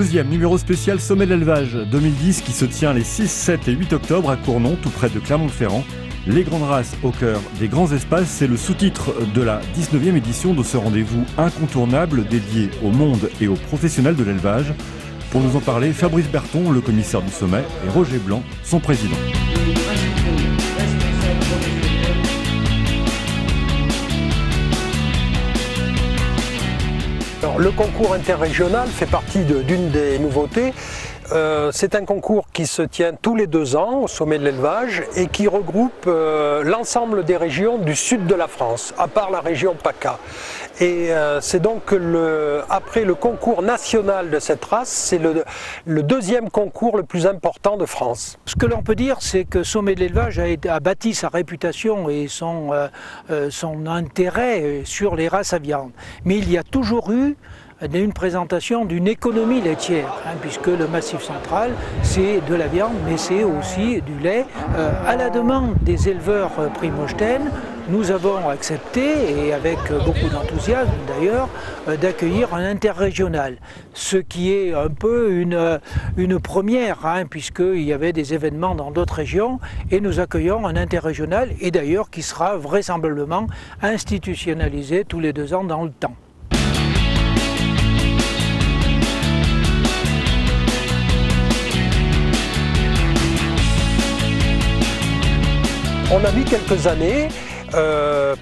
12e numéro spécial Sommet de l'élevage 2010 qui se tient les 6, 7 et 8 octobre à Cournon, tout près de Clermont-Ferrand. Les grandes races au cœur des grands espaces, c'est le sous-titre de la 19e édition de ce rendez-vous incontournable dédié au monde et aux professionnels de l'élevage. Pour nous en parler, Fabrice Berton, le commissaire du sommet, et Roger Blanc, son président. Alors, le concours interrégional fait partie d'une des nouveautés. C'est un concours qui se tient tous les 2 ans au sommet de l'élevage et qui regroupe l'ensemble des régions du sud de la France, à part la région PACA. Et c'est donc après le concours national de cette race, c'est le 2e concours le plus important de France. Ce que l'on peut dire, c'est que Sommet de l'élevage a bâti sa réputation et son intérêt sur les races à viande. Mais il y a toujours eu une présentation d'une économie laitière, puisque le Massif central, c'est de la viande, mais c'est aussi du lait. À la demande des éleveurs primogènes, nous avons accepté, et avec beaucoup d'enthousiasme d'ailleurs, d'accueillir un interrégional. Ce qui est un peu une première, puisqu'il y avait des événements dans d'autres régions, et nous accueillons un interrégional, et d'ailleurs qui sera vraisemblablement institutionnalisé tous les 2 ans dans le temps. On a mis quelques années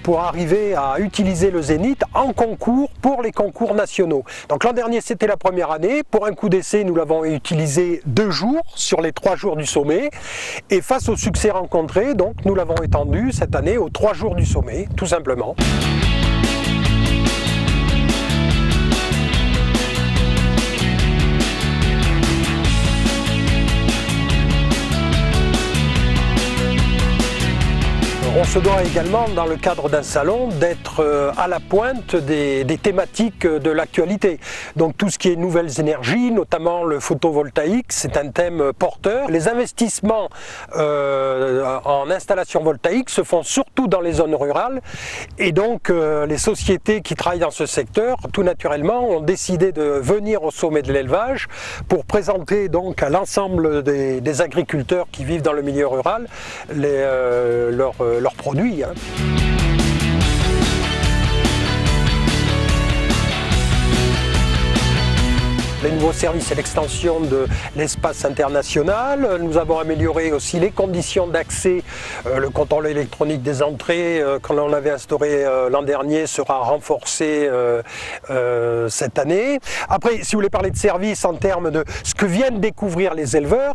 pour arriver à utiliser le Zénith en concours pour les concours nationaux. Donc l'an dernier c'était la première année, pour un coup d'essai nous l'avons utilisé 2 jours sur les 3 jours du sommet et face au succès rencontré, donc nous l'avons étendu cette année aux 3 jours du sommet, tout simplement. On se doit également, dans le cadre d'un salon, d'être à la pointe des thématiques de l'actualité. Donc tout ce qui est nouvelles énergies, notamment le photovoltaïque, c'est un thème porteur. Les investissements en installation voltaïque se font surtout dans les zones rurales. Et donc les sociétés qui travaillent dans ce secteur, tout naturellement, ont décidé de venir au sommet de l'élevage pour présenter donc à l'ensemble des agriculteurs qui vivent dans le milieu rural leurs produits. Les nouveaux services et l'extension de l'espace international. Nous avons amélioré aussi les conditions d'accès. Le contrôle électronique des entrées, que l'on avait instauré l'an dernier, sera renforcé cette année. Après, si vous voulez parler de services en termes de ce que viennent découvrir les éleveurs,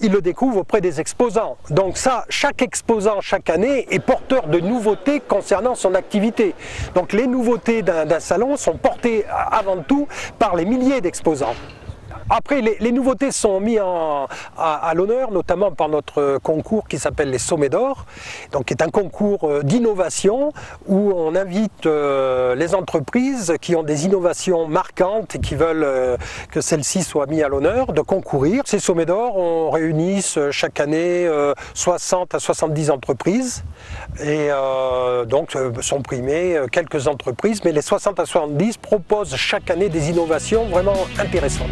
ils le découvrent auprès des exposants. Donc ça, chaque exposant chaque année est porteur de nouveautés concernant son activité. Donc les nouveautés d'un salon sont portées avant tout par les milliers d'exposants. Après, les nouveautés sont mises à l'honneur, notamment par notre concours qui s'appelle les Sommets d'Or, donc qui est un concours d'innovation où on invite les entreprises qui ont des innovations marquantes et qui veulent que celles-ci soient mises à l'honneur de concourir. Ces Sommets d'Or, on réunit chaque année 60 à 70 entreprises et donc sont primées quelques entreprises, mais les 60 à 70 proposent chaque année des innovations vraiment intéressantes.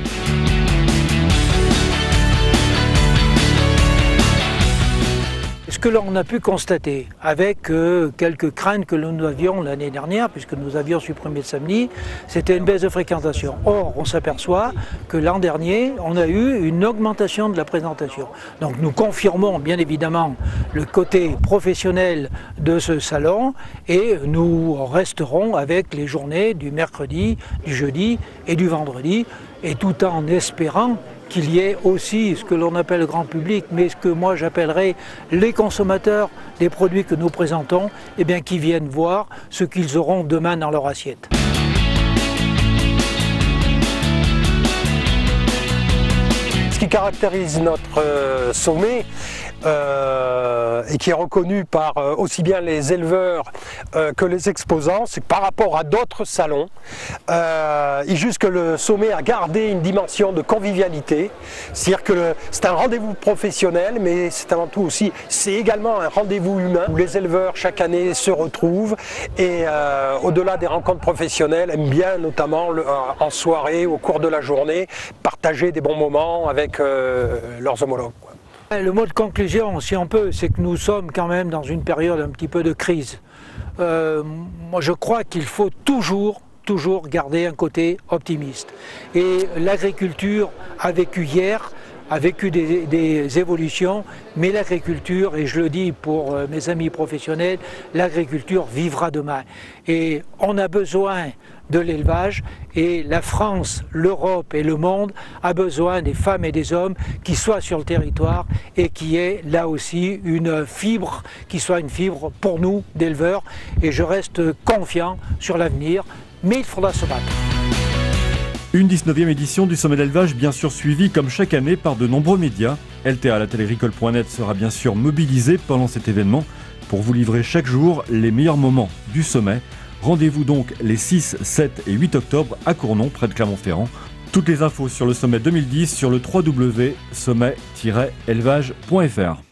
Ce que l'on a pu constater avec quelques craintes que nous avions l'année dernière, puisque nous avions supprimé le samedi, c'était une baisse de fréquentation. Or, on s'aperçoit que l'an dernier, on a eu une augmentation de la présentation. Donc nous confirmons bien évidemment le côté professionnel de ce salon et nous resterons avec les journées du mercredi, du jeudi et du vendredi, et tout en espérant qu'il y ait aussi ce que l'on appelle le grand public, mais ce que moi j'appellerais les consommateurs des produits que nous présentons, eh bien, qui viennent voir ce qu'ils auront demain dans leur assiette. Ce qui caractérise notre sommet, et qui est reconnu par aussi bien les éleveurs que les exposants, c'est que par rapport à d'autres salons, il juste que le sommet a gardé une dimension de convivialité, c'est-à-dire que c'est un rendez-vous professionnel, mais c'est avant tout aussi, c'est également un rendez-vous humain où les éleveurs chaque année se retrouvent et au-delà des rencontres professionnelles, aiment bien notamment en soirée, au cours de la journée, partager des bons moments avec leurs homologues. Le mot de conclusion, si on peut, c'est que nous sommes quand même dans une période un petit peu de crise. Moi, je crois qu'il faut toujours garder un côté optimiste. Et l'agriculture a vécu hier, a vécu des évolutions, mais l'agriculture, et je le dis pour mes amis professionnels, l'agriculture vivra demain. Et on a besoin de l'élevage, et la France, l'Europe et le monde a besoin des femmes et des hommes qui soient sur le territoire et qui aient là aussi une fibre, qui soit une fibre pour nous d'éleveurs, et je reste confiant sur l'avenir, mais il faudra se battre. Une 19e édition du Sommet d'élevage, bien sûr suivie comme chaque année par de nombreux médias. LTA, la télé-agricole.net, sera bien sûr mobilisée pendant cet événement pour vous livrer chaque jour les meilleurs moments du sommet. Rendez-vous donc les 6, 7 et 8 octobre à Cournon, près de Clermont-Ferrand. Toutes les infos sur le sommet 2010 sur le www.sommet-élevage.fr.